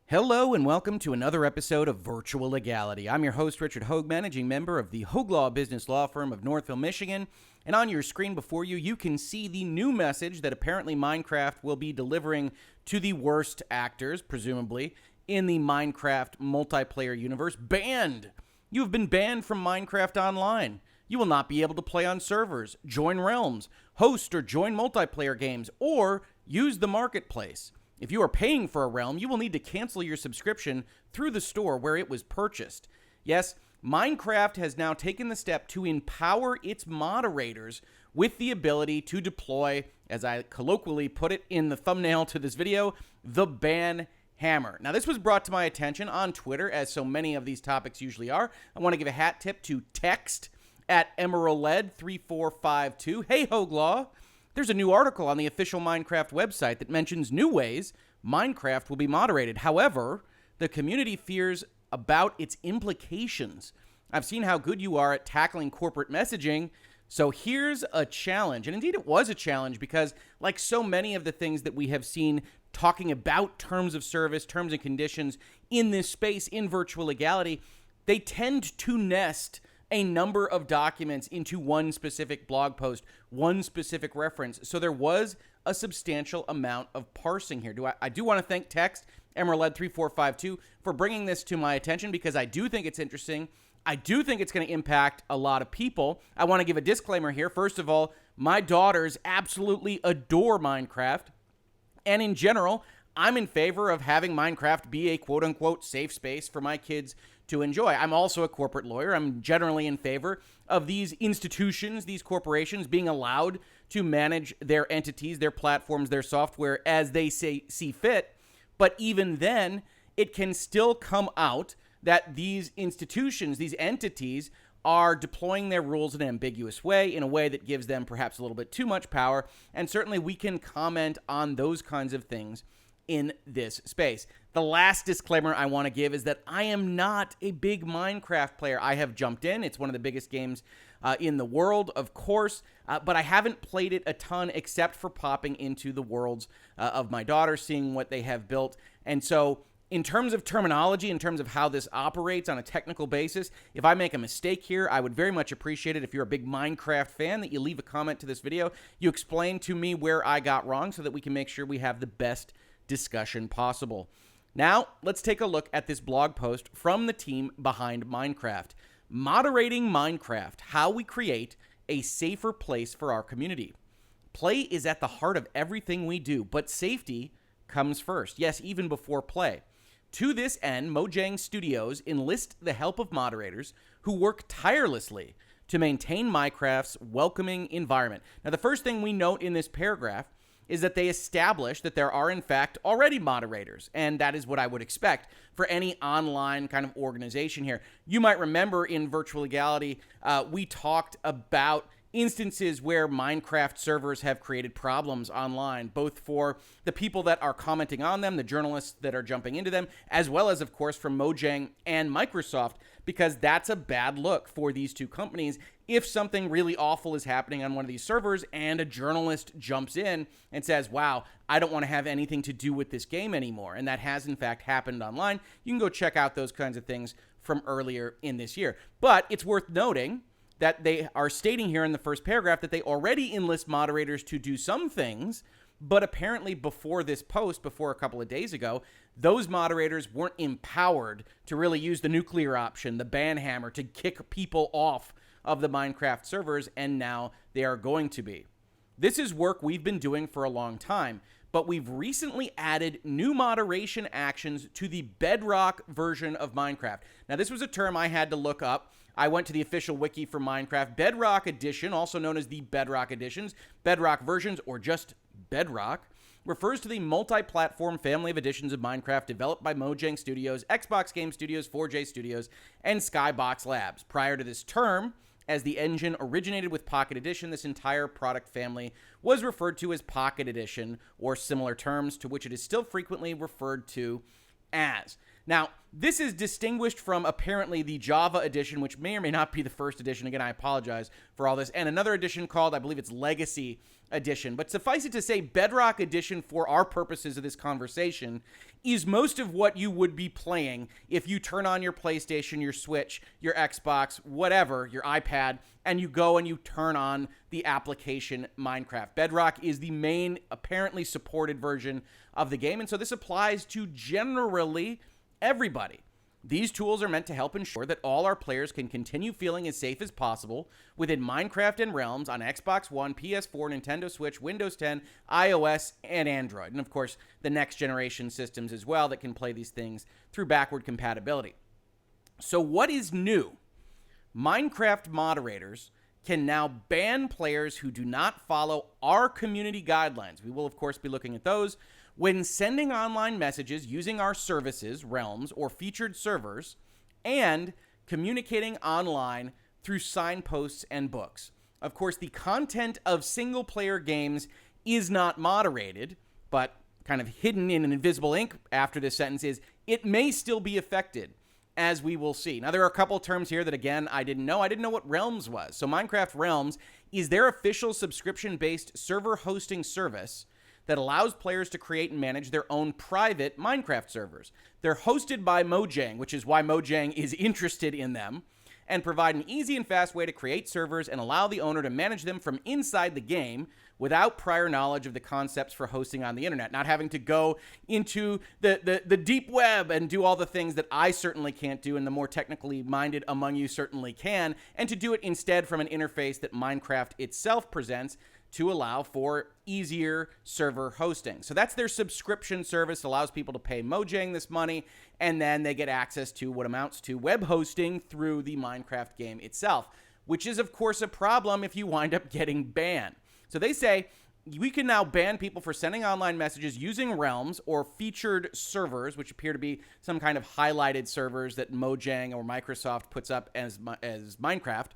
Hello and welcome to another episode of Virtual Legality. I'm your host, Richard Hoeg, managing member of the Hoeg Law Business Law Firm of Northville, Michigan. And on your screen before you, you can see the new message that apparently Minecraft will be delivering to the worst actors, presumably, in the Minecraft multiplayer universe. Banned! You have been banned from Minecraft Online. You will not be able to play on servers, join realms, host or join multiplayer games, or use the marketplace. If you are paying for a realm, you will need to cancel your subscription through the store where it was purchased. Yes, Minecraft has now taken the step to empower its moderators with the ability to deploy, as I colloquially put it in the thumbnail to this video, the Banhammer. Now, this was brought to my attention on Twitter, as so many of these topics usually are. I want to give a hat tip to Text at Emerald3452. Hey, Hoeg Law. There's a new article on the official Minecraft website that mentions new ways Minecraft will be moderated. However, the community fears about its implications. I've seen how good you are at tackling corporate messaging, so here's a challenge. And indeed, it was a challenge because, like so many of the things that we have seen talking about terms of service, terms and conditions in this space in virtual legality, they tend to nest a number of documents into one specific blog post, one specific reference. So there was a substantial amount of parsing here. I do want to thank Text, Emerald3452, for bringing this to my attention because I do think it's interesting. I do think it's going to impact a lot of people. I want to give a disclaimer here. First of all, my daughters absolutely adore Minecraft. And in general, I'm in favor of having Minecraft be a quote-unquote safe space for my kids to enjoy. I'm also a corporate lawyer. I'm generally in favor of these institutions, these corporations being allowed to manage their entities, their platforms, their software as they see fit. But even then, it can still come out that these institutions, these entities, are deploying their rules in an ambiguous way, in a way that gives them perhaps a little bit too much power. And certainly we can comment on those kinds of things in this space. The last disclaimer I want to give is that I am not a big Minecraft player. I have jumped in. It's one of the biggest games in the world, of course, but I haven't played it a ton except for popping into the worlds of my daughter, seeing what they have built. And so in terms of terminology, in terms of how this operates on a technical basis, if I make a mistake here, I would very much appreciate it if you're a big Minecraft fan that you leave a comment to this video. You explain to me where I got wrong so that we can make sure we have the best discussion possible. Now, let's take a look at this blog post from the team behind Minecraft. Moderating Minecraft, how we create a safer place for our community. Play is at the heart of everything we do, but safety comes first. Yes, even before play. To this end, Mojang Studios enlist the help of moderators who work tirelessly to maintain Minecraft's welcoming environment. Now, the first thing we note in this paragraph is that they establish that there are, in fact, already moderators. And that is what I would expect for any online kind of organization here. You might remember in Virtual Legality, we talked about instances where Minecraft servers have created problems online, both for the people that are commenting on them, the journalists that are jumping into them, as well as, of course, from Mojang and Microsoft, because that's a bad look for these two companies if something really awful is happening on one of these servers and a journalist jumps in and says, wow, I don't want to have anything to do with this game anymore. And that has, in fact, happened online. You can go check out those kinds of things from earlier in this year. But it's worth noting that they are stating here in the first paragraph that they already enlist moderators to do some things, but apparently before this post, before a couple of days ago, those moderators weren't empowered to really use the nuclear option, the Banhammer, to kick people off of the Minecraft servers, and now they are going to be. This is work we've been doing for a long time, but we've recently added new moderation actions to the Bedrock version of Minecraft. Now, this was a term I had to look up. I went to the official wiki for Minecraft. Bedrock Edition, also known as the Bedrock Editions, Bedrock versions, or just Bedrock, refers to the multi-platform family of editions of Minecraft developed by Mojang Studios, Xbox Game Studios, 4J Studios, and Skybox Labs. Prior to this term, as the engine originated with Pocket Edition, this entire product family was referred to as Pocket Edition, or similar terms, to which it is still frequently referred to as. Now, this is distinguished from apparently the Java edition, which may or may not be the first edition. Again, I apologize for all this. And another edition called, I believe it's Legacy, Edition. But suffice it to say, Bedrock Edition, for our purposes of this conversation, is most of what you would be playing if you turn on your PlayStation, your Switch, your Xbox, whatever, your iPad, and you go and you turn on the application Minecraft. Bedrock is the main, apparently supported version of the game, and so this applies to generally everybody. These tools are meant to help ensure that all our players can continue feeling as safe as possible within Minecraft and Realms on Xbox One, PS4, Nintendo Switch, Windows 10, iOS, and Android. And of course, the next generation systems as well that can play these things through backward compatibility. So what is new? Minecraft moderators can now ban players who do not follow our community guidelines. We will, of course, be looking at those. When sending online messages using our services, Realms, or featured servers, and communicating online through signposts and books. Of course, the content of single-player games is not moderated, but kind of hidden in an invisible ink after this sentence is, it may still be affected, as we will see. Now, there are a couple terms here that, again, I didn't know. I didn't know what Realms was. So Minecraft Realms is their official subscription-based server hosting service that allows players to create and manage their own private Minecraft servers. They're hosted by Mojang, which is why Mojang is interested in them, and provide an easy and fast way to create servers and allow the owner to manage them from inside the game without prior knowledge of the concepts for hosting on the internet, not having to go into the deep web and do all the things that I certainly can't do and the more technically minded among you certainly can, and to do it instead from an interface that Minecraft itself presents to allow for easier server hosting. So that's their subscription service, allows people to pay Mojang this money, and then they get access to what amounts to web hosting through the Minecraft game itself, which is, of course, a problem if you wind up getting banned. So they say we can now ban people for sending online messages using Realms or featured servers, which appear to be some kind of highlighted servers that Mojang or Microsoft puts up as Minecraft,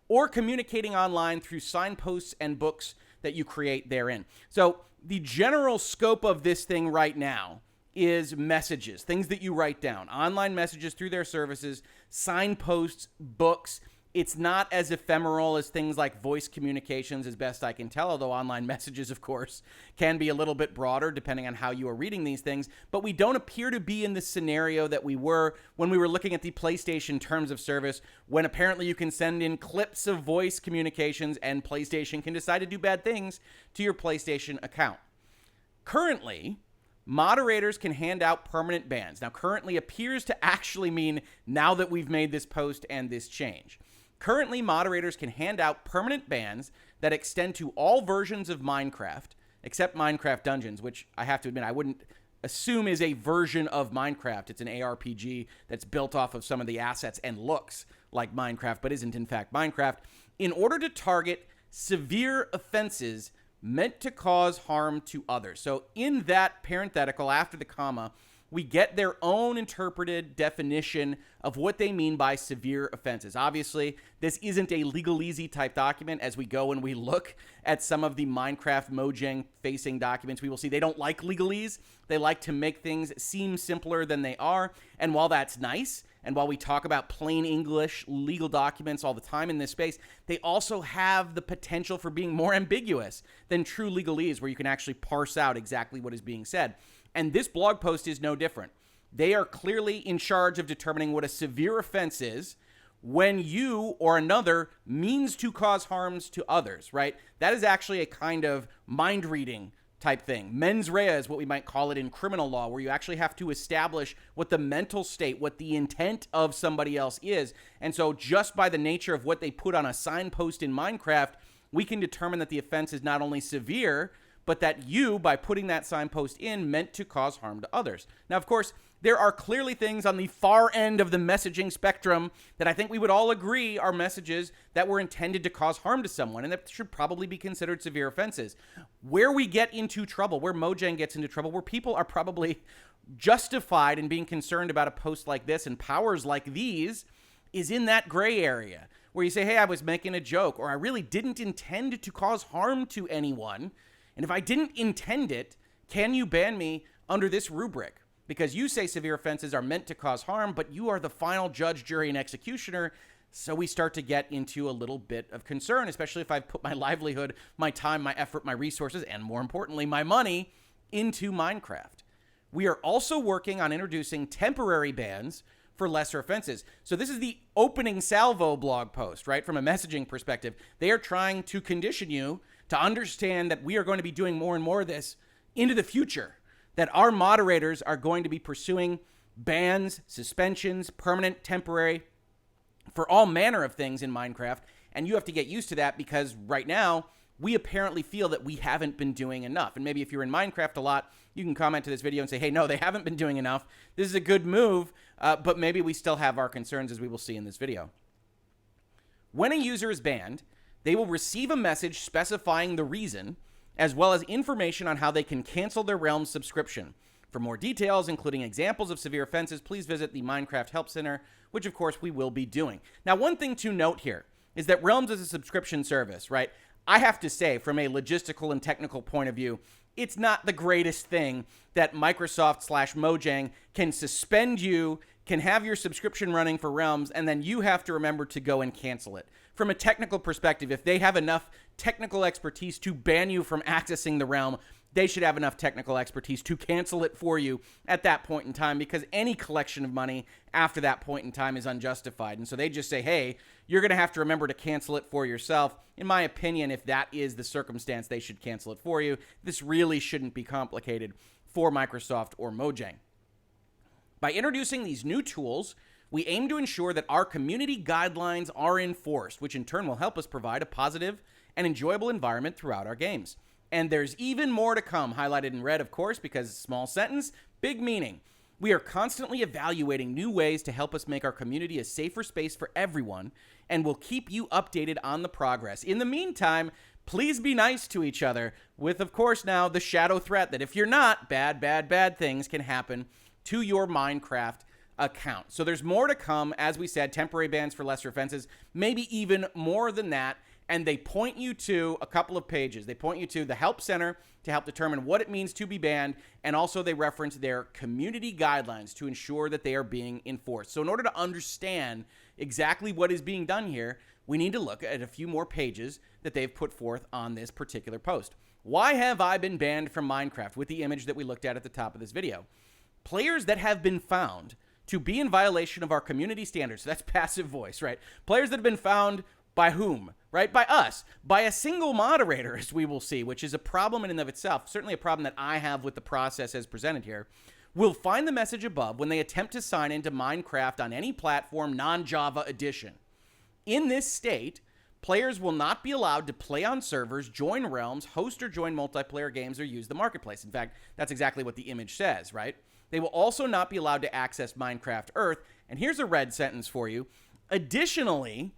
or communicating online through signposts and books that you create therein. So the general scope of this thing right now is messages, things that you write down, online messages through their services, signposts, books. It's not as ephemeral as things like voice communications, as best I can tell, although online messages, of course, can be a little bit broader depending on how you are reading these things. But we don't appear to be in the scenario that we were when we were looking at the PlayStation terms of service, when apparently you can send in clips of voice communications and PlayStation can decide to do bad things to your PlayStation account. Currently, moderators can hand out permanent bans. Now, currently appears to actually mean now that we've made this post and this change. Currently, moderators can hand out permanent bans that extend to all versions of Minecraft, except Minecraft Dungeons, which I have to admit I wouldn't assume is a version of Minecraft. It's an ARPG that's built off of some of the assets and looks like Minecraft, but isn't in fact Minecraft, in order to target severe offenses meant to cause harm to others. So in that parenthetical after the comma, we get their own interpreted definition of what they mean by severe offenses. Obviously, this isn't a legalese type document. As we go and we look at some of the Minecraft Mojang facing documents, we will see they don't like legalese. They like to make things seem simpler than they are. And while that's nice, and while we talk about plain English legal documents all the time in this space, they also have the potential for being more ambiguous than true legalese, where you can actually parse out exactly what is being said. And this blog post is no different. They are clearly in charge of determining what a severe offense is when you or another means to cause harms to others, right? That is actually a kind of mind reading type thing. Mens rea is what we might call it in criminal law, where you actually have to establish what the mental state, what the intent of somebody else is. And so just by the nature of what they put on a signpost in Minecraft, we can determine that the offense is not only severe, but that you, by putting that signpost in, meant to cause harm to others. Now, of course, there are clearly things on the far end of the messaging spectrum that I think we would all agree are messages that were intended to cause harm to someone, and that should probably be considered severe offenses. Where we get into trouble, where Mojang gets into trouble, where people are probably justified in being concerned about a post like this and powers like these, is in that gray area, where you say, hey, I was making a joke, or I really didn't intend to cause harm to anyone. And if I didn't intend it, can you ban me under this rubric? Because you say severe offenses are meant to cause harm, but you are the final judge, jury, and executioner. So we start to get into a little bit of concern, especially if I've put my livelihood, my time, my effort, my resources, and more importantly, my money into Minecraft. We are also working on introducing temporary bans for lesser offenses. So this is the opening salvo blog post, right? From a messaging perspective, they are trying to condition you to understand that we are going to be doing more and more of this into the future, that our moderators are going to be pursuing bans, suspensions, permanent, temporary, for all manner of things in Minecraft. And you have to get used to that because right now, we apparently feel that we haven't been doing enough. And maybe if you're in Minecraft a lot, you can comment to this video and say, hey, no, they haven't been doing enough. This is a good move, but maybe we still have our concerns, as we will see in this video. When a user is banned, they will receive a message specifying the reason, as well as information on how they can cancel their Realms subscription. For more details, including examples of severe offenses, please visit the Minecraft Help Center, which of course we will be doing. Now, one thing to note here is that Realms is a subscription service, right? I have to say, from a logistical and technical point of view, it's not the greatest thing that Microsoft/Mojang can suspend you, can have your subscription running for Realms, and then you have to remember to go and cancel it. From a technical perspective, if they have enough technical expertise to ban you from accessing the realm, they should have enough technical expertise to cancel it for you at that point in time, because any collection of money after that point in time is unjustified. And so they just say, hey, you're going to have to remember to cancel it for yourself. In my opinion, if that is the circumstance, they should cancel it for you. This really shouldn't be complicated for Microsoft or Mojang. By introducing these new tools, we aim to ensure that our community guidelines are enforced, which in turn will help us provide a positive and enjoyable environment throughout our games. And there's even more to come, highlighted in red, of course, because small sentence, big meaning. We are constantly evaluating new ways to help us make our community a safer space for everyone, and we'll keep you updated on the progress. In the meantime, please be nice to each other, with, of course, now the shadow threat that if you're not, bad things can happen to your Minecraft account. So there's more to come, as we said, temporary bans for lesser offenses, maybe even more than that. And they point you to a couple of pages. They point you to the Help Center to help determine what it means to be banned. And also they reference their community guidelines to ensure that they are being enforced. So in order to understand exactly what is being done here, we need to look at a few more pages that they've put forth on this particular post. Why have I been banned from Minecraft? With the image that we looked at the top of this video. Players that have been found to be in violation of our community standards. So that's passive voice, right? Players that have been found by whom? Right? By us. By a single moderator, as we will see, which is a problem in and of itself. Certainly a problem that I have with the process as presented here. Will find the message above when they attempt to sign into Minecraft on any platform, non-Java edition. In this state, players will not be allowed to play on servers, join realms, host or join multiplayer games, or use the marketplace. In fact, that's exactly what the image says, right? They will also not be allowed to access Minecraft Earth. And here's a red sentence for you. Additionally,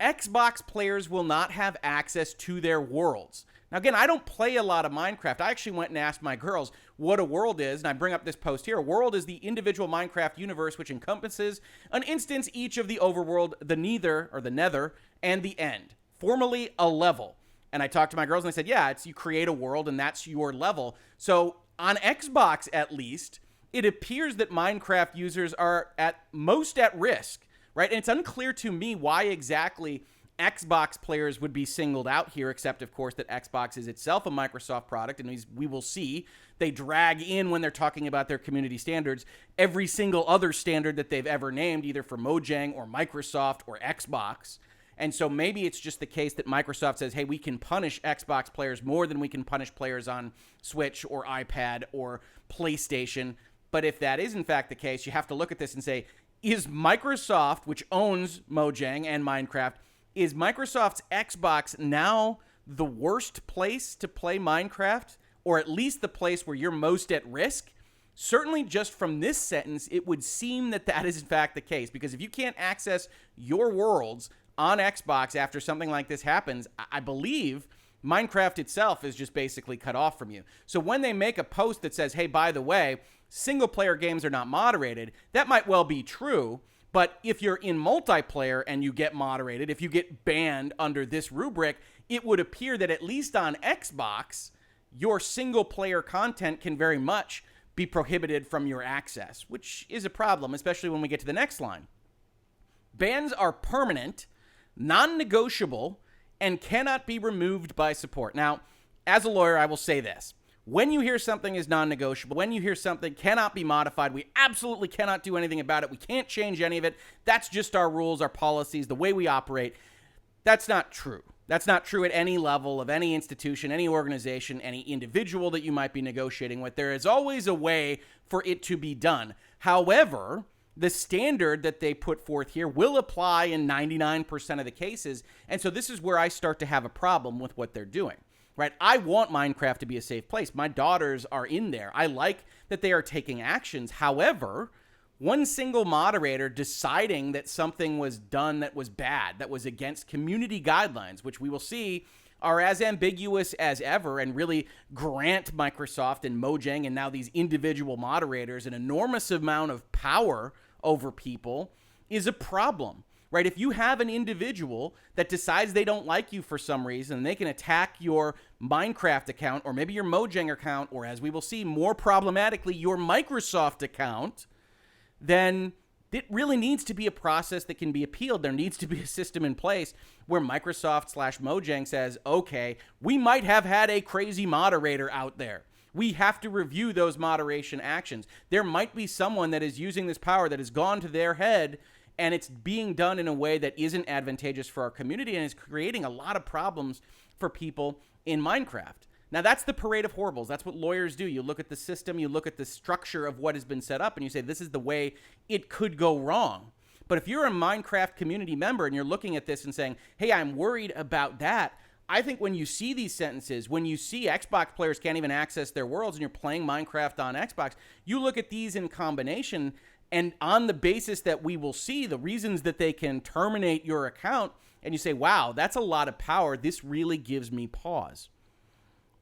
Xbox players will not have access to their worlds. Now, again, I don't play a lot of Minecraft. I actually went and asked my girls what a world is, and I bring up this post here. A world is the individual Minecraft universe which encompasses an instance each of the overworld, the nether, and the end. Formerly a level. And I talked to my girls and I said, yeah, it's you create a world and that's your level. So on Xbox, at least, it appears that Minecraft users are at most at risk. Right? And it's unclear to me why exactly Xbox players would be singled out here, except, of course, that Xbox is itself a Microsoft product, and we will see they drag in, when they're talking about their community standards, every single other standard that they've ever named, either for Mojang or Microsoft or Xbox. And so maybe it's just the case that Microsoft says, hey, we can punish Xbox players more than we can punish players on Switch or iPad or PlayStation. But if that is, in fact, the case, you have to look at this and say, is Microsoft, which owns Mojang and Minecraft, is Microsoft's Xbox now the worst place to play Minecraft? Or at least the place where you're most at risk? Certainly just from this sentence, it would seem that that is in fact the case. Because if you can't access your worlds on Xbox after something like this happens, I believe Minecraft itself is just basically cut off from you. So when they make a post that says, hey, by the way, single-player games are not moderated, that might well be true, but if you're in multiplayer and you get moderated, if you get banned under this rubric, it would appear that at least on Xbox, your single-player content can very much be prohibited from your access, which is a problem, especially when we get to the next line. Bans are permanent, non-negotiable, and cannot be removed by support. Now, as a lawyer, I will say this. When you hear something is non-negotiable, when you hear something cannot be modified, we absolutely cannot do anything about it. We can't change any of it. That's just our rules, our policies, the way we operate. That's not true. That's not true at any level of any institution, any organization, any individual that you might be negotiating with. There is always a way for it to be done. However, the standard that they put forth here will apply in 99% of the cases. And so this is where I start to have a problem with what they're doing, right? I want Minecraft to be a safe place. My daughters are in there. I like that they are taking actions. However, one single moderator deciding that something was done that was bad, that was against community guidelines, which we will see are as ambiguous as ever and really grant Microsoft and Mojang and now these individual moderators an enormous amount of power over people, is a problem, right? If you have an individual that decides they don't like you for some reason, they can attack your Minecraft account or maybe your Mojang account, or as we will see more problematically, your Microsoft account, then it really needs to be a process that can be appealed. There needs to be a system in place where Microsoft/Mojang says, okay, we might have had a crazy moderator out there. We have to review those moderation actions. There might be someone that is using this power that has gone to their head, and it's being done in a way that isn't advantageous for our community and is creating a lot of problems for people in Minecraft. Now, that's the parade of horribles. That's what lawyers do. You look at the system, you look at the structure of what has been set up, and you say, this is the way it could go wrong. But if you're a Minecraft community member and you're looking at this and saying, hey, I'm worried about that, I think when you see these sentences, when you see Xbox players can't even access their worlds and you're playing Minecraft on Xbox, you look at these in combination, and on the basis that we will see the reasons that they can terminate your account, and you say, wow, that's a lot of power. This really gives me pause.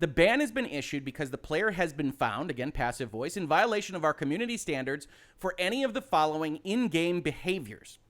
The ban has been issued because the player has been found, again, passive voice, in violation of our community standards for any of the following in-game behaviors: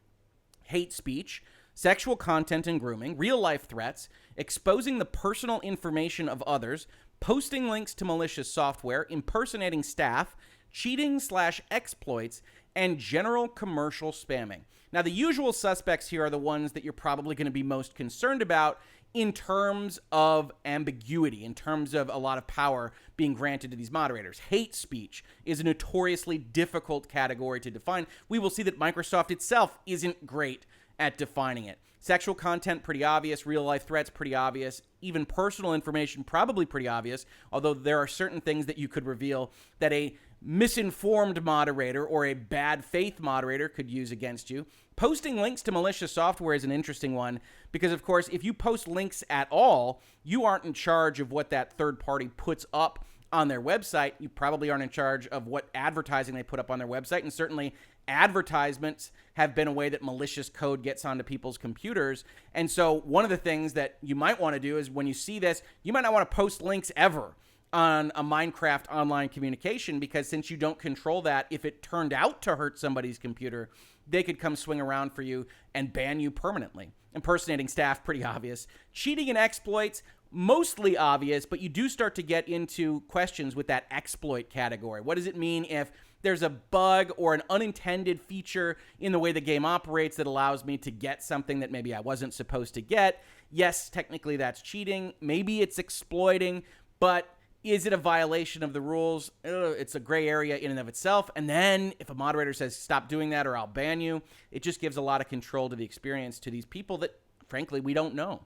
hate speech, sexual content and grooming, real-life threats, exposing the personal information of others, posting links to malicious software, impersonating staff, cheating/exploits, and general commercial spamming. Now, the usual suspects here are the ones that you're probably going to be most concerned about in terms of ambiguity, in terms of a lot of power being granted to these moderators. Hate speech is a notoriously difficult category to define. We will see that Microsoft itself isn't great at defining it. Sexual content, pretty obvious. Real-life threats, pretty obvious. Even personal information, probably pretty obvious, although there are certain things that you could reveal that a misinformed moderator or a bad faith moderator could use against you. Posting links to malicious software is an interesting one because, of course, if you post links at all, you aren't in charge of what that third party puts up on their website. You probably aren't in charge of what advertising they put up on their website, and certainly advertisements have been a way that malicious code gets onto people's computers. And so one of the things that you might want to do is when you see this, you might not want to post links ever on a Minecraft online communication, because since you don't control that, if it turned out to hurt somebody's computer, they could come swing around for you and ban you permanently. Impersonating staff, pretty obvious. Cheating and exploits, mostly obvious, but you do start to get into questions with that exploit category. What does it mean if there's a bug or an unintended feature in the way the game operates that allows me to get something that maybe I wasn't supposed to get? Yes, technically that's cheating. Maybe it's exploiting, but is it a violation of the rules? It's a gray area in and of itself. And then if a moderator says, stop doing that or I'll ban you, it just gives a lot of control to the experience to these people that, frankly, we don't know.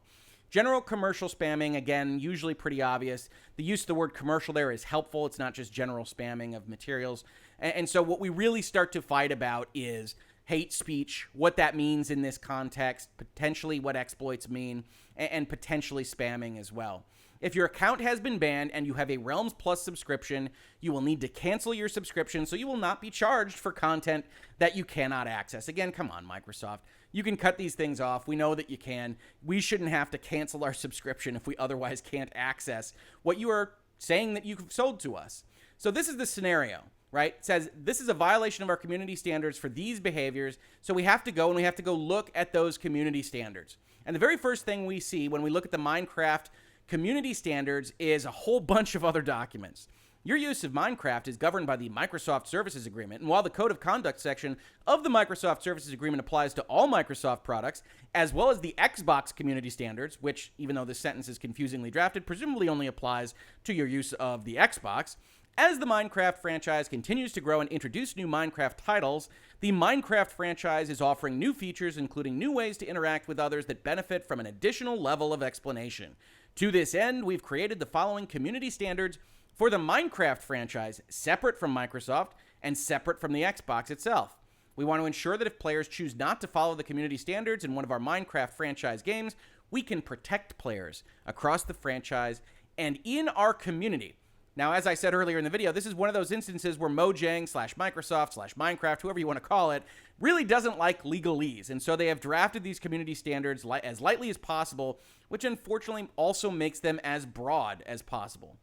General commercial spamming, again, usually pretty obvious. The use of the word commercial there is helpful. It's not just general spamming of materials. And so what we really start to fight about is hate speech, what that means in this context, potentially what exploits mean, and potentially spamming as well. If your account has been banned and you have a Realms Plus subscription, you will need to cancel your subscription so you will not be charged for content that you cannot access. Again, come on, Microsoft. You can cut these things off. We know that you can. We shouldn't have to cancel our subscription if we otherwise can't access what you are saying that you've sold to us. So this is the scenario, right? It says this is a violation of our community standards for these behaviors, so we have to go and we have to go look at those community standards. And the very first thing we see when we look at the Minecraft community standards is a whole bunch of other documents. Your use of Minecraft is governed by the Microsoft Services Agreement, and while the Code of Conduct section of the Microsoft Services Agreement applies to all Microsoft products, as well as the Xbox community standards, which, even though this sentence is confusingly drafted, presumably only applies to your use of the Xbox, as the Minecraft franchise continues to grow and introduce new Minecraft titles, the Minecraft franchise is offering new features, including new ways to interact with others that benefit from an additional level of explanation. To this end, we've created the following community standards for the Minecraft franchise, separate from Microsoft and separate from the Xbox itself. We want to ensure that if players choose not to follow the community standards in one of our Minecraft franchise games, we can protect players across the franchise and in our community. Now, as I said earlier in the video, this is one of those instances where Mojang /Microsoft /Minecraft, whoever you want to call it, really doesn't like legalese. And so they have drafted these community standards as lightly as possible, which unfortunately also makes them as broad as possible.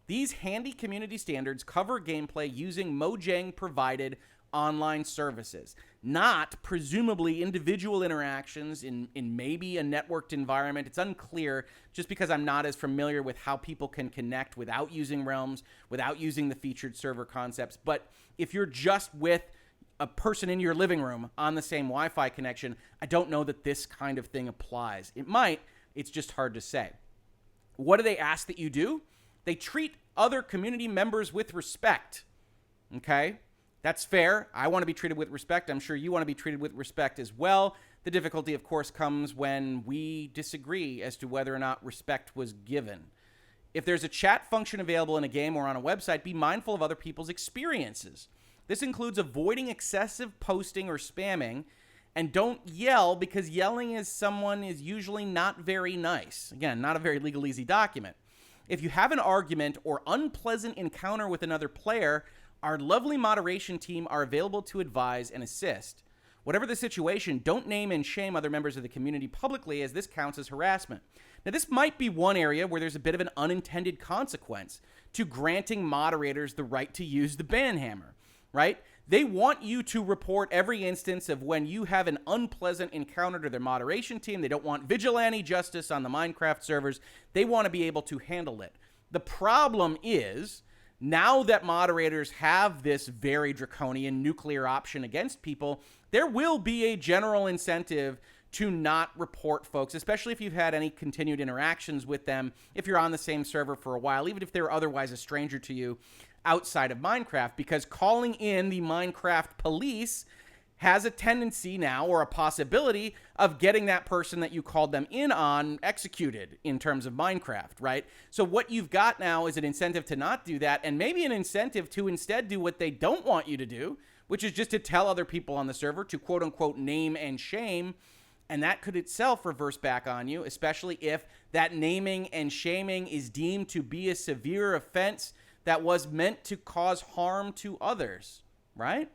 These handy community standards cover gameplay using Mojang-provided online services, not presumably individual interactions in maybe a networked environment. It's unclear just because I'm not as familiar with how people can connect without using realms, without using the featured server concepts. But if you're just with a person in your living room on the same Wi-Fi connection, I don't know that this kind of thing applies. It might, it's just hard to say. What do they ask that you do? They treat other community members with respect. Okay? That's fair. I want to be treated with respect. I'm sure you want to be treated with respect as well. The difficulty, of course, comes when we disagree as to whether or not respect was given. If there's a chat function available in a game or on a website, be mindful of other people's experiences. This includes avoiding excessive posting or spamming, and don't yell, because yelling as someone is usually not very nice. Again, not a very legalese document. If you have an argument or unpleasant encounter with another player, our lovely moderation team are available to advise and assist. Whatever the situation, don't name and shame other members of the community publicly, as this counts as harassment. Now, this might be one area where there's a bit of an unintended consequence to granting moderators the right to use the Banhammer, right? They want you to report every instance of when you have an unpleasant encounter to their moderation team. They don't want vigilante justice on the Minecraft servers. They want to be able to handle it. The problem is, now that moderators have this very draconian nuclear option against people, there will be a general incentive to not report folks, especially if you've had any continued interactions with them, if you're on the same server for a while, even if they're otherwise a stranger to you outside of Minecraft, because calling in the Minecraft police has a tendency now, or a possibility, of getting that person that you called them in on executed in terms of Minecraft, right? So what you've got now is an incentive to not do that, and maybe an incentive to instead do what they don't want you to do, which is just to tell other people on the server to quote-unquote name and shame, and that could itself reverse back on you, especially if that naming and shaming is deemed to be a severe offense that was meant to cause harm to others, right?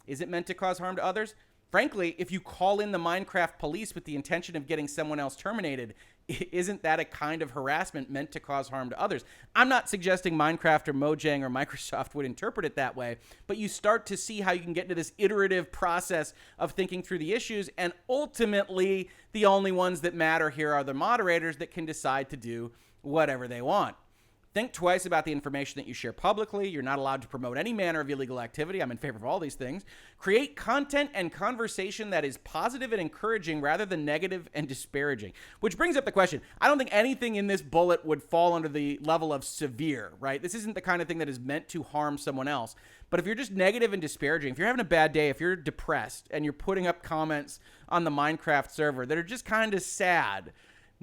Is it meant to cause harm to others? Frankly, if you call in the Minecraft police with the intention of getting someone else terminated, isn't that a kind of harassment meant to cause harm to others? I'm not suggesting Minecraft or Mojang or Microsoft would interpret it that way, but you start to see how you can get into this iterative process of thinking through the issues, and ultimately, the only ones that matter here are the moderators that can decide to do whatever they want. Think twice about the information that you share publicly. You're not allowed to promote any manner of illegal activity. I'm in favor of all these things. Create content and conversation that is positive and encouraging rather than negative and disparaging. Which brings up the question. I don't think anything in this bullet would fall under the level of severe, right? This isn't the kind of thing that is meant to harm someone else. But if you're just negative and disparaging, if you're having a bad day, if you're depressed and you're putting up comments on the Minecraft server that are just kind of sad,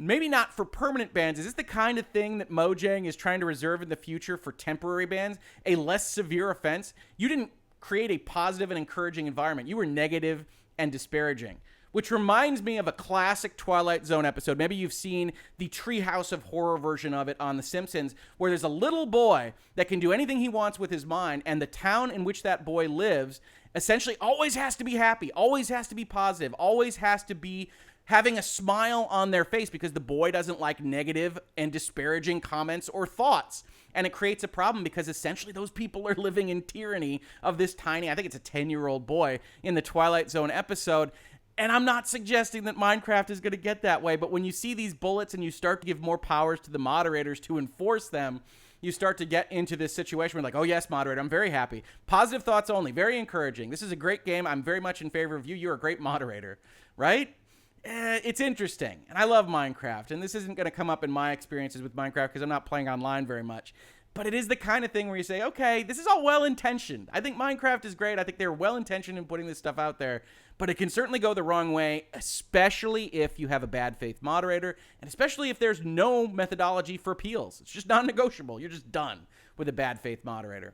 maybe not for permanent bans. Is this the kind of thing that Mojang is trying to reserve in the future for temporary bans? A less severe offense? You didn't create a positive and encouraging environment. You were negative and disparaging. Which reminds me of a classic Twilight Zone episode. Maybe you've seen the Treehouse of Horror version of it on The Simpsons, where there's a little boy that can do anything he wants with his mind, and the town in which that boy lives essentially always has to be happy, always has to be positive, always has to be having a smile on their face, because the boy doesn't like negative and disparaging comments or thoughts. And it creates a problem because essentially those people are living in tyranny of this tiny, I think it's a 10-year-old boy in the Twilight Zone episode. And I'm not suggesting that Minecraft is going to get that way, but when you see these bullets and you start to give more powers to the moderators to enforce them, you start to get into this situation where like, oh yes, moderator, I'm very happy. Positive thoughts only, very encouraging. This is a great game. I'm very much in favor of you. You're a great moderator, right? It's interesting. And I love Minecraft. And this isn't going to come up in my experiences with Minecraft because I'm not playing online very much. But it is the kind of thing where you say, okay, this is all well-intentioned. I think Minecraft is great. I think they're well-intentioned in putting this stuff out there. But it can certainly go the wrong way, especially if you have a bad faith moderator, and especially if there's no methodology for appeals. It's just non-negotiable. You're just done with a bad faith moderator.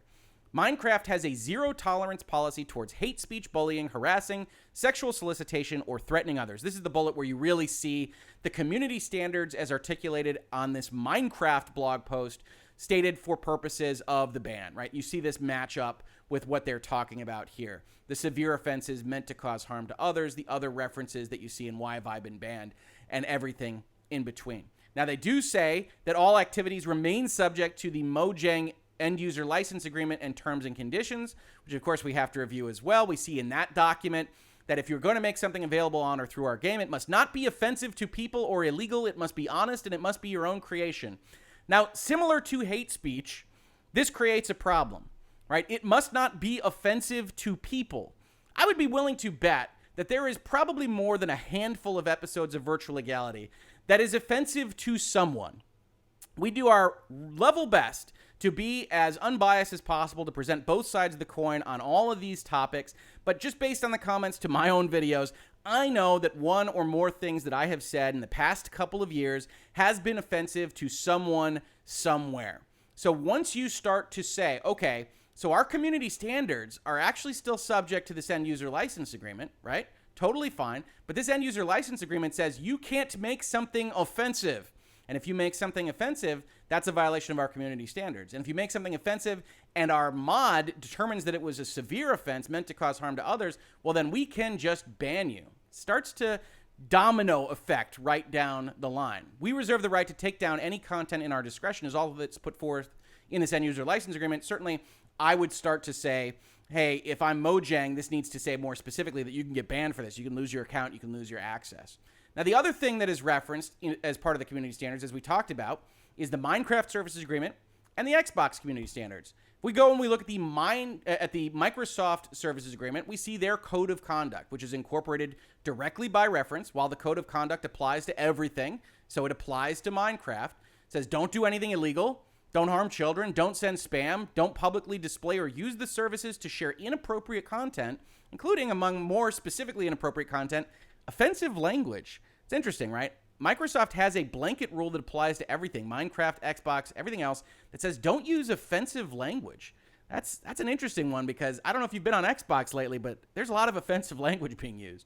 Minecraft has a zero-tolerance policy towards hate speech, bullying, harassing, sexual solicitation, or threatening others. This is the bullet where you really see the community standards as articulated on this Minecraft blog post stated for purposes of the ban, right? You see this match up with what they're talking about here. The severe offenses meant to cause harm to others, the other references that you see in why have I been banned, and everything in between. Now, they do say that all activities remain subject to the Mojang end-user license agreement and terms and conditions, which, of course, we have to review as well. We see in that document that if you're going to make something available on or through our game, it must not be offensive to people or illegal. It must be honest, and it must be your own creation. Now, similar to hate speech, this creates a problem, right? It must not be offensive to people. I would be willing to bet that there is probably more than a handful of episodes of Virtual Legality that is offensive to someone. We do our level best to be as unbiased as possible, to present both sides of the coin on all of these topics, but just based on the comments to my own videos, I know that one or more things that I have said in the past couple of years has been offensive to someone somewhere. So once you start to say, okay, so our community standards are actually still subject to this end-user license agreement, right? Totally fine. But this end-user license agreement says you can't make something offensive. And if you make something offensive, that's a violation of our community standards. And if you make something offensive and our mod determines that it was a severe offense meant to cause harm to others, well, then we can just ban you. It starts to domino effect right down the line. We reserve the right to take down any content in our discretion as all of it's put forth in this end-user license agreement. Certainly, I would start to say, hey, if I'm Mojang, this needs to say more specifically that you can get banned for this. You can lose your account. You can lose your access. Now, the other thing that is referenced as part of the community standards, as we talked about, is the Minecraft Services Agreement and the Xbox community standards. If we go and we look at the Microsoft Services Agreement, we see their code of conduct, which is incorporated directly by reference, while the code of conduct applies to everything. So it applies to Minecraft. It says, don't do anything illegal, don't harm children, don't send spam, don't publicly display or use the services to share inappropriate content, including, among more specifically inappropriate content, offensive language. It's interesting, right? Microsoft has a blanket rule that applies to everything, Minecraft, Xbox, everything else, that says don't use offensive language. That's an interesting one because I don't know if you've been on Xbox lately, but there's a lot of offensive language being used.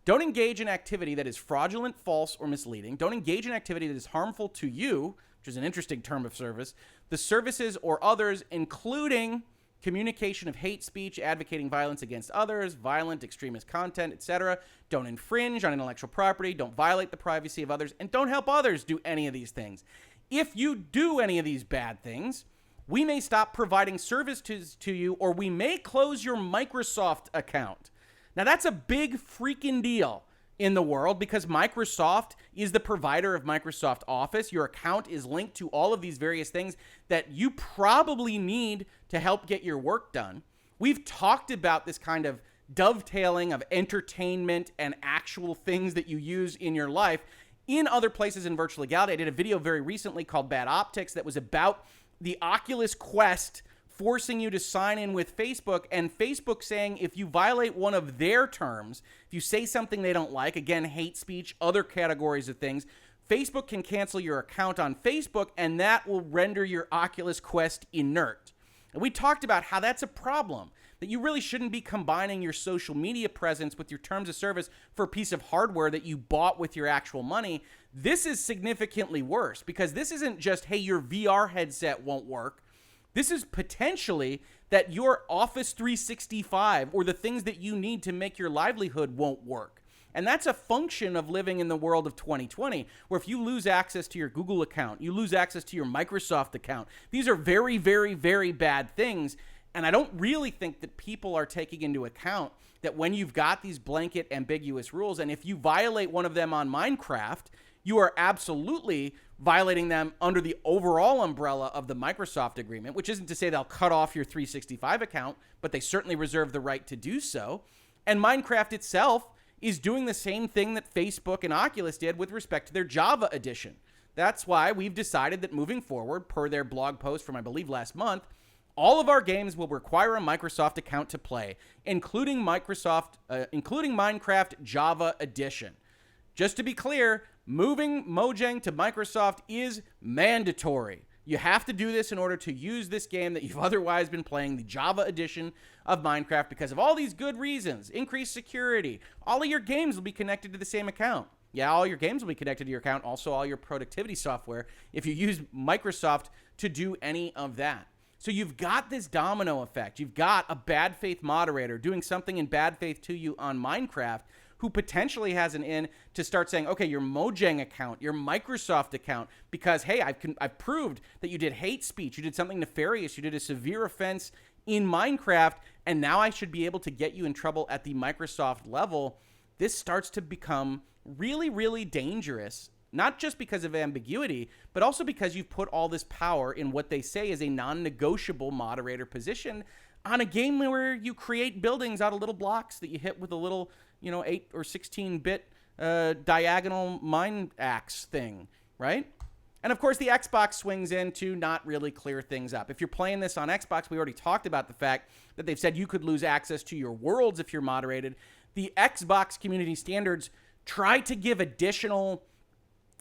Don't engage in activity that is fraudulent, false, or misleading. Don't engage in activity that is harmful to you, which is an interesting term of service, the services or others, including communication of hate speech, advocating violence against others, violent extremist content, etc. Don't infringe on intellectual property, don't violate the privacy of others, and don't help others do any of these things. If you do any of these bad things, we may stop providing services to you, or we may close your Microsoft account. Now, that's a big freaking deal in the world because Microsoft is the provider of Microsoft Office. Your account is linked to all of these various things that you probably need to help get your work done. We've talked about this kind of dovetailing of entertainment and actual things that you use in your life in other places in Virtual Legality. I did a video very recently called Bad Optics that was about the Oculus Quest forcing you to sign in with Facebook, and Facebook saying if you violate one of their terms, if you say something they don't like, again, hate speech, other categories of things, Facebook can cancel your account on Facebook, and that will render your Oculus Quest inert. And we talked about how that's a problem, that you really shouldn't be combining your social media presence with your terms of service for a piece of hardware that you bought with your actual money. This is significantly worse because this isn't just, hey, your VR headset won't work. This is potentially that your Office 365 or the things that you need to make your livelihood won't work. And that's a function of living in the world of 2020, where if you lose access to your Google account, you lose access to your Microsoft account. These are very, very, very bad things. And I don't really think that people are taking into account that when you've got these blanket ambiguous rules, and if you violate one of them on Minecraft, you are absolutely violating them under the overall umbrella of the Microsoft agreement, which isn't to say they'll cut off your 365 account, but they certainly reserve the right to do so. And Minecraft itself is doing the same thing that Facebook and Oculus did with respect to their Java edition. That's why we've decided that moving forward, per their blog post from, I believe, last month, all of our games will require a Microsoft account to play, including Minecraft Java Edition. Just to be clear, moving Mojang to Microsoft is mandatory. You have to do this in order to use this game that you've otherwise been playing, the Java edition of Minecraft, because of all these good reasons. Increased security. All of your games will be connected to the same account. Yeah, all your games will be connected to your account, also all your productivity software, if you use Microsoft to do any of that. So you've got this domino effect. You've got a bad faith moderator doing something in bad faith to you on Minecraft, who potentially has an in to start saying, okay, your Mojang account, your Microsoft account, because, hey, I've proved that you did hate speech, you did something nefarious, you did a severe offense in Minecraft, and now I should be able to get you in trouble at the Microsoft level. This starts to become really, really dangerous, not just because of ambiguity, but also because you've put all this power in what they say is a non-negotiable moderator position on a game where you create buildings out of little blocks that you hit with a little, 8 or 16-bit diagonal mine axe thing, right? And of course, the Xbox swings in to not really clear things up. If you're playing this on Xbox, we already talked about the fact that they've said you could lose access to your worlds if you're moderated. The Xbox community standards try to give additional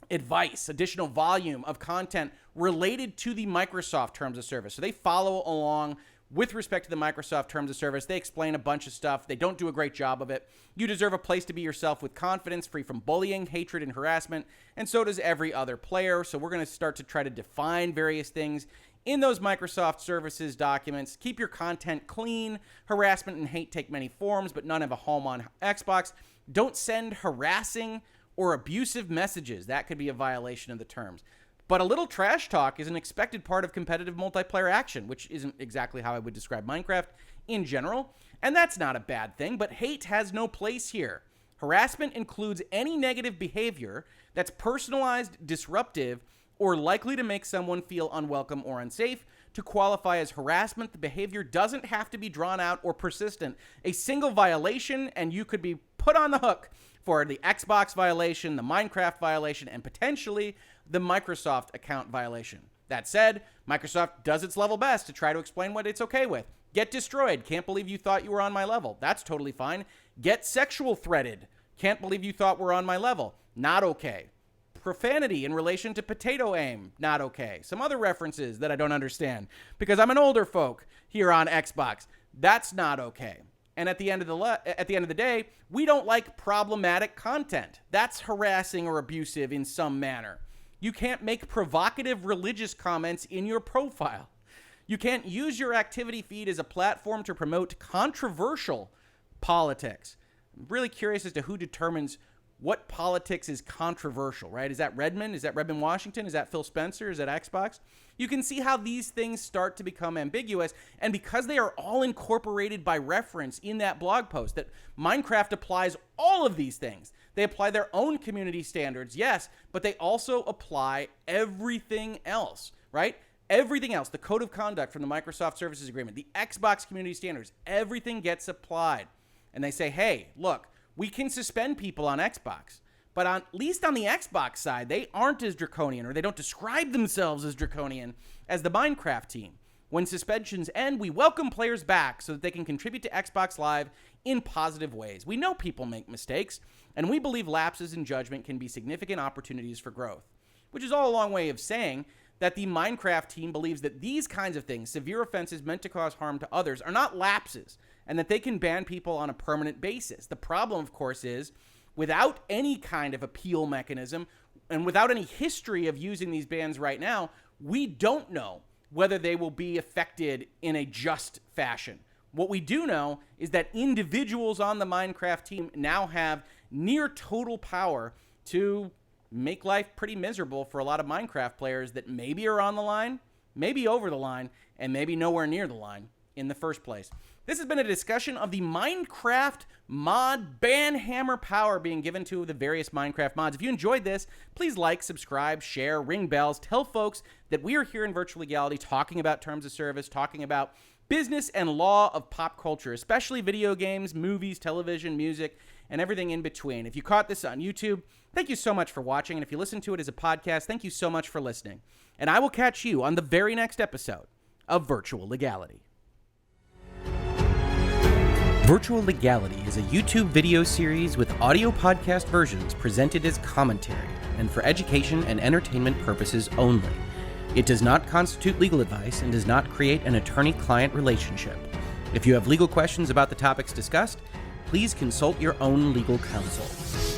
advice, additional volume of content related to the Microsoft terms of service. So they follow along with respect to the Microsoft terms of service. They explain a bunch of stuff. They don't do a great job of it. You deserve a place to be yourself with confidence, free from bullying, hatred, and harassment, and so does every other player. So we're going to start to try to define various things in those Microsoft services documents. Keep your content clean. Harassment and hate take many forms, but none have a home on Xbox. Don't send harassing or abusive messages. That could be a violation of the terms. But a little trash talk is an expected part of competitive multiplayer action, which isn't exactly how I would describe Minecraft in general. And that's not a bad thing, but hate has no place here. Harassment includes any negative behavior that's personalized, disruptive, or likely to make someone feel unwelcome or unsafe. To qualify as harassment, the behavior doesn't have to be drawn out or persistent. A single violation, and you could be put on the hook for the Xbox violation, the Minecraft violation, and potentially the Microsoft account violation. That said, Microsoft does its level best to try to explain what it's okay with. Get destroyed. Can't believe you thought you were on my level. That's totally fine. Get sexual threaded. Can't believe you thought we're on my level. Not okay. Profanity in relation to potato aim. Not okay. Some other references that I don't understand because I'm an older folk here on Xbox. That's not okay. And at the end of the day, we don't like problematic content. That's harassing or abusive in some manner. You can't make provocative religious comments in your profile. You can't use your activity feed as a platform to promote controversial politics. I'm really curious as to who determines what politics is controversial, right? Is that Redmond? Is that Redmond, Washington? Is that Phil Spencer? Is that Xbox? You can see how these things start to become ambiguous, and because they are all incorporated by reference in that blog post, that Minecraft applies all of these things. They apply their own community standards, yes, but they also apply everything else, right? Everything else, the code of conduct from the Microsoft Services Agreement, the Xbox community standards, everything gets applied. And they say, hey, look, we can suspend people on Xbox, but at least on the Xbox side, they aren't as draconian, or they don't describe themselves as draconian as the Minecraft team. When suspensions end, we welcome players back so that they can contribute to Xbox Live in positive ways. We know people make mistakes, and we believe lapses in judgment can be significant opportunities for growth, which is all a long way of saying that the Minecraft team believes that these kinds of things, severe offenses meant to cause harm to others, are not lapses, and that they can ban people on a permanent basis. The problem, of course, is without any kind of appeal mechanism and without any history of using these bans right now, we don't know whether they will be affected in a just fashion. What we do know is that individuals on the Minecraft team now have near total power to make life pretty miserable for a lot of Minecraft players that maybe are on the line, maybe over the line, and maybe nowhere near the line in the first place. This has been a discussion of the Minecraft mod Banhammer power being given to the various Minecraft mods. If you enjoyed this, please like, subscribe, share, ring bells, tell folks that we are here in Virtual Legality talking about terms of service, talking about business and law of pop culture, especially video games, movies, television, music, and everything in between. If you caught this on YouTube, thank you so much for watching. And if you listen to it as a podcast, thank you so much for listening. And I will catch you on the very next episode of Virtual Legality. Virtual Legality is a YouTube video series with audio podcast versions presented as commentary and for education and entertainment purposes only. It does not constitute legal advice and does not create an attorney-client relationship. If you have legal questions about the topics discussed, please consult your own legal counsel.